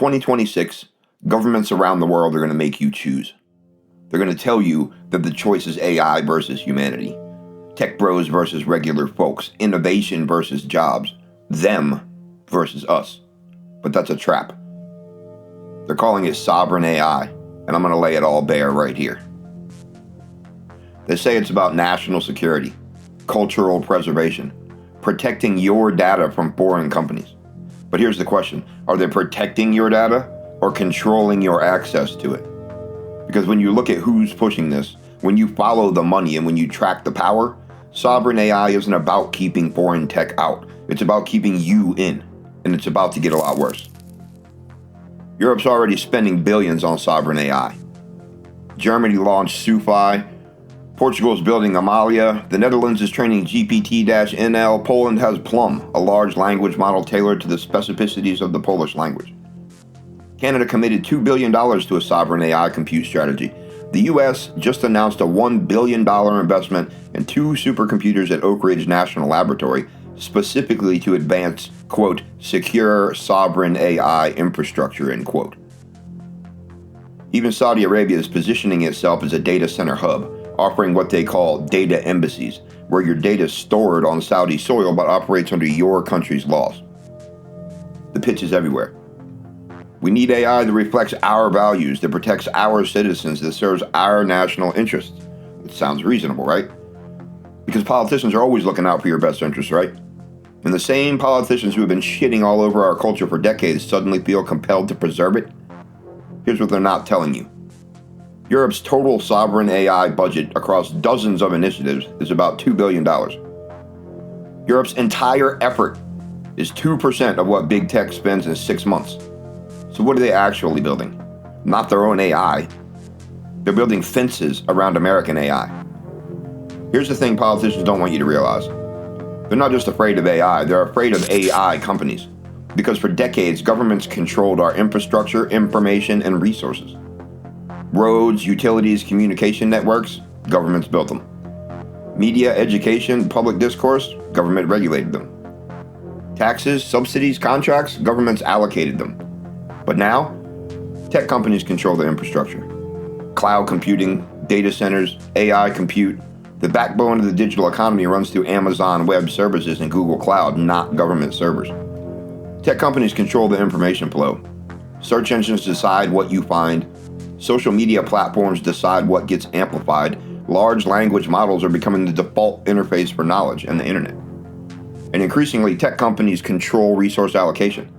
2026, governments around the world are going to make you choose. They're going to tell you that the choice is AI versus humanity, tech bros versus regular folks, innovation versus jobs, them versus us. But that's a trap. They're calling it sovereign AI, and I'm going to lay it all bare right here. They say it's about national security, cultural preservation, protecting your data from foreign companies. But here's the question. Are they protecting your data or controlling your access to it? Because when you look at who's pushing this, when you follow the money and when you track the power, sovereign AI isn't about keeping foreign tech out. It's about keeping you in, and it's about to get a lot worse. Europe's already spending billions on sovereign AI. Germany launched Sufi. Portugal's building Amalia. The Netherlands is training GPT-NL. Poland has Plum, a large language model tailored to the specificities of the Polish language. Canada committed $2 billion to a sovereign AI compute strategy. The U.S. just announced a $1 billion investment in 2 supercomputers at Oak Ridge National Laboratory, specifically to advance, quote, secure sovereign AI infrastructure, end quote. Even Saudi Arabia is positioning itself as a data center hub, offering what they call data embassies, where your data is stored on Saudi soil but operates under your country's laws. The pitch is everywhere. We need AI that reflects our values, that protects our citizens, that serves our national interests. It sounds reasonable, right? Because politicians are always looking out for your best interests, right? And the same politicians who have been shitting all over our culture for decades suddenly feel compelled to preserve it. Here's what they're not telling you. Europe's total sovereign AI budget across dozens of initiatives is about $2 billion. Europe's entire effort is 2% of what big tech spends in 6 months. So what are they actually building? Not their own AI. They're building fences around American AI. Here's the thing politicians don't want you to realize. They're not just afraid of AI, they're afraid of AI companies. Because for decades, governments controlled our infrastructure, information, and resources. Roads, utilities, communication networks, governments built them. Media, education, public discourse, government regulated them. Taxes, subsidies, contracts, governments allocated them. But now, tech companies control the infrastructure. Cloud computing, data centers, AI compute. The backbone of the digital economy runs through Amazon Web Services and Google Cloud, not government servers. Tech companies control the information flow. Search engines decide what you find. Social media platforms decide what gets amplified. Large language models are becoming the default interface for knowledge and the internet. And increasingly, tech companies control resource allocation,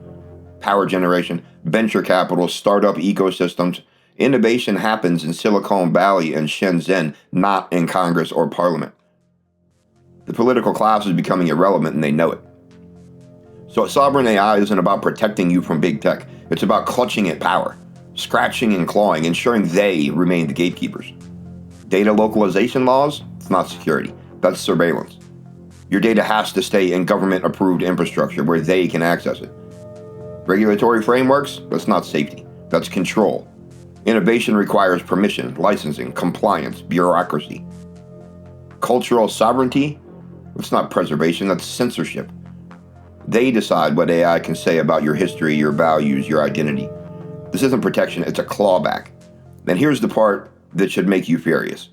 power generation, venture capital, startup ecosystems. Innovation happens in Silicon Valley and Shenzhen, not in Congress or Parliament. The political class is becoming irrelevant and they know it. So sovereign AI isn't about protecting you from big tech. It's about clutching at power, scratching and clawing, ensuring they remain the gatekeepers. Data localization laws? It's not security. That's surveillance. Your data has to stay in government-approved infrastructure where they can access it. Regulatory frameworks? That's not safety. That's control. Innovation requires permission, licensing, compliance, bureaucracy. Cultural sovereignty? It's not preservation, that's censorship. They decide what AI can say about your history, your values, your identity. This isn't protection, it's a clawback. And here's the part that should make you furious.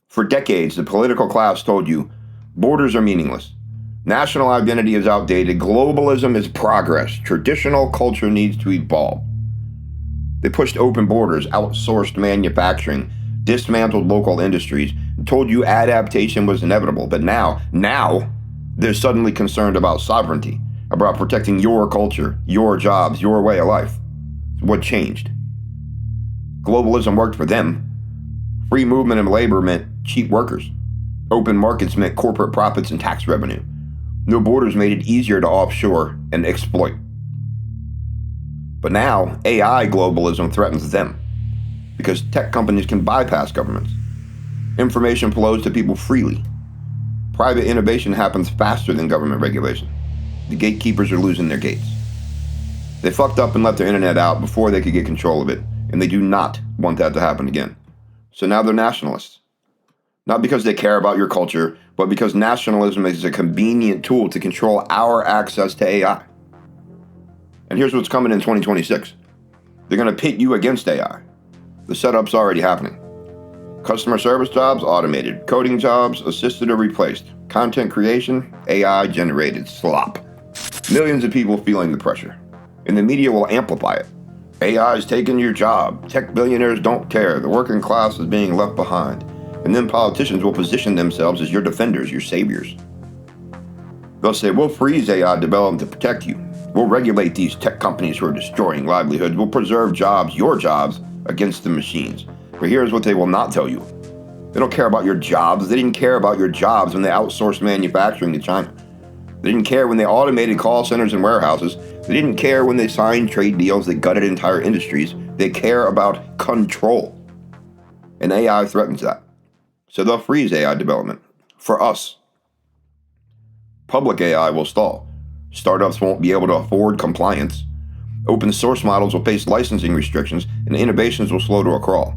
For decades, the political class told you, borders are meaningless. National identity is outdated. Globalism is progress. Traditional culture needs to evolve. They pushed open borders, outsourced manufacturing, dismantled local industries, and told you adaptation was inevitable. But now, they're suddenly concerned about sovereignty, about protecting your culture, your jobs, your way of life. What changed? Globalism worked for them. Free movement of labor meant cheap workers. Open markets meant corporate profits and tax revenue. No borders made it easier to offshore and exploit. But now, AI globalism threatens them because tech companies can bypass governments. Information flows to people freely. Private innovation happens faster than government regulation. The gatekeepers are losing their gates. They fucked up and let their internet out before they could get control of it, and they do not want that to happen again. So now they're nationalists. Not because they care about your culture, but because nationalism is a convenient tool to control our access to AI. And here's what's coming in 2026. They're going to pit you against AI. The setup's already happening. Customer service jobs, automated. Coding jobs, assisted or replaced. Content creation, AI-generated slop. Millions of people feeling the pressure. And the media will amplify it. AI is taking your job. Tech billionaires don't care. The working class is being left behind. And then politicians will position themselves as your defenders, your saviors. They'll say, we'll freeze AI development to protect you. We'll regulate these tech companies who are destroying livelihoods. We'll preserve jobs, your jobs, against the machines. But here's what they will not tell you. They don't care about your jobs. They didn't care about your jobs when they outsourced manufacturing to China. They didn't care when they automated call centers and warehouses. They didn't care when they signed trade deals that gutted entire industries. They care about control. And AI threatens that. So they'll freeze AI development. For us. Public AI will stall. Startups won't be able to afford compliance. Open source models will face licensing restrictions, and innovations will slow to a crawl.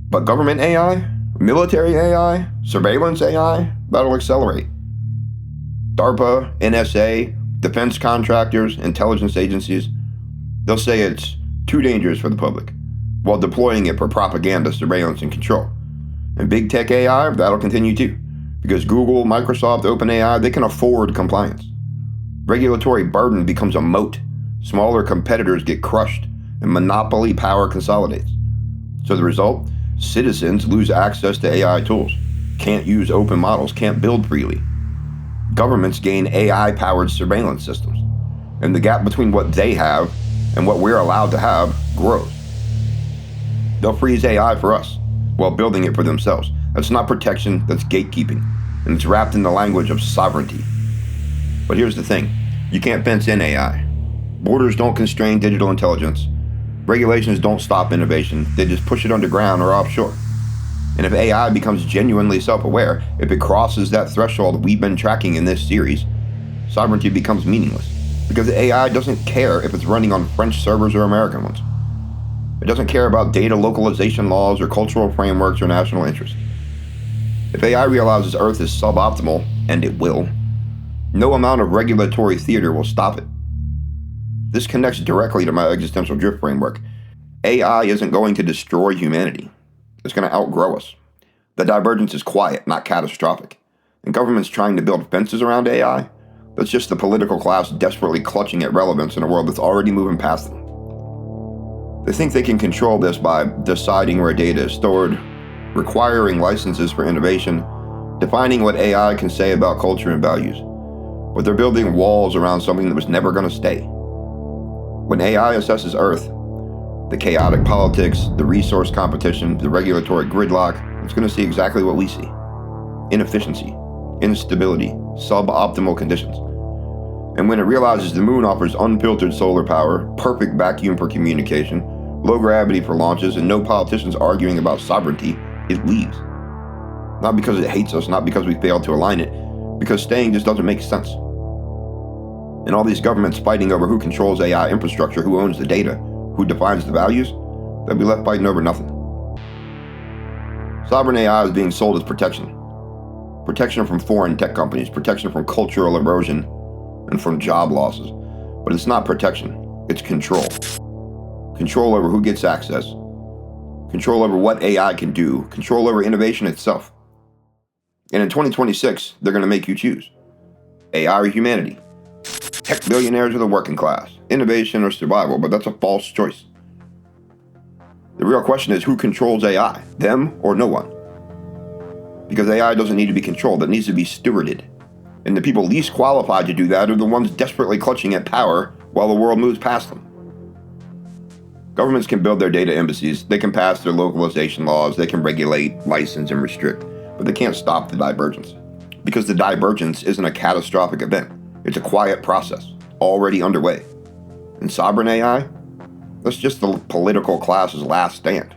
But government AI, military AI, surveillance AI, that'll accelerate. DARPA, NSA, defense contractors, intelligence agencies, they'll say it's too dangerous for the public, while deploying it for propaganda, surveillance, and control. And big tech AI, that'll continue too, because Google, Microsoft, OpenAI, they can afford compliance. Regulatory burden becomes a moat. Smaller competitors get crushed, and monopoly power consolidates. So the result? Citizens lose access to AI tools, can't use open models, can't build freely. Governments gain AI-powered surveillance systems, and the gap between what they have and what we're allowed to have grows. They'll freeze AI for us, while building it for themselves. That's not protection, that's gatekeeping, and it's wrapped in the language of sovereignty. But here's the thing, you can't fence in AI. Borders don't constrain digital intelligence. Regulations don't stop innovation, they just push it underground or offshore. And if AI becomes genuinely self-aware, if it crosses that threshold we've been tracking in this series, sovereignty becomes meaningless. Because AI doesn't care if it's running on French servers or American ones. It doesn't care about data localization laws or cultural frameworks or national interests. If AI realizes Earth is suboptimal, and it will, no amount of regulatory theater will stop it. This connects directly to my existential drift framework. AI isn't going to destroy humanity. It's going to outgrow us. The divergence is quiet, not catastrophic. And governments trying to build fences around AI, that's just the political class desperately clutching at relevance in a world that's already moving past them. They think they can control this by deciding where data is stored, requiring licenses for innovation, defining what AI can say about culture and values. But they're building walls around something that was never going to stay. When AI assesses Earth, the chaotic politics, the resource competition, the regulatory gridlock, it's going to see exactly what we see. Inefficiency, instability, suboptimal conditions. And when it realizes the moon offers unfiltered solar power, perfect vacuum for communication, low gravity for launches, and no politicians arguing about sovereignty, it leaves. Not because it hates us, not because we failed to align it, because staying just doesn't make sense. And all these governments fighting over who controls AI infrastructure, who owns the data, who defines the values, they'll be left fighting over nothing. Sovereign AI is being sold as protection. Protection from foreign tech companies, protection from cultural erosion, and from job losses. But it's not protection, it's control. Control over who gets access, control over what AI can do, control over innovation itself. And in 2026, they're going to make you choose. AI or humanity. Tech billionaires or the working class. Innovation or survival, but that's a false choice. The real question is who controls AI? Them or no one? Because AI doesn't need to be controlled, it needs to be stewarded. And the people least qualified to do that are the ones desperately clutching at power while the world moves past them. Governments can build their data embassies, they can pass their localization laws, they can regulate, license, and restrict, but they can't stop the divergence. Because the divergence isn't a catastrophic event. It's a quiet process, already underway. And sovereign AI? That's just the political class's last stand.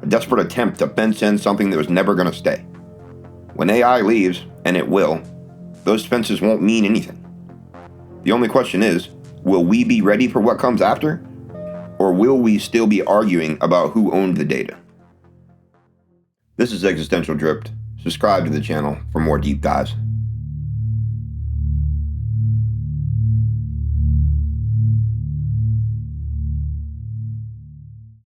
A desperate attempt to fence in something that was never going to stay. When AI leaves, and it will, those fences won't mean anything. The only question is, will we be ready for what comes after? Or will we still be arguing about who owned the data? This is Existential Drift. Subscribe to the channel for more deep dives.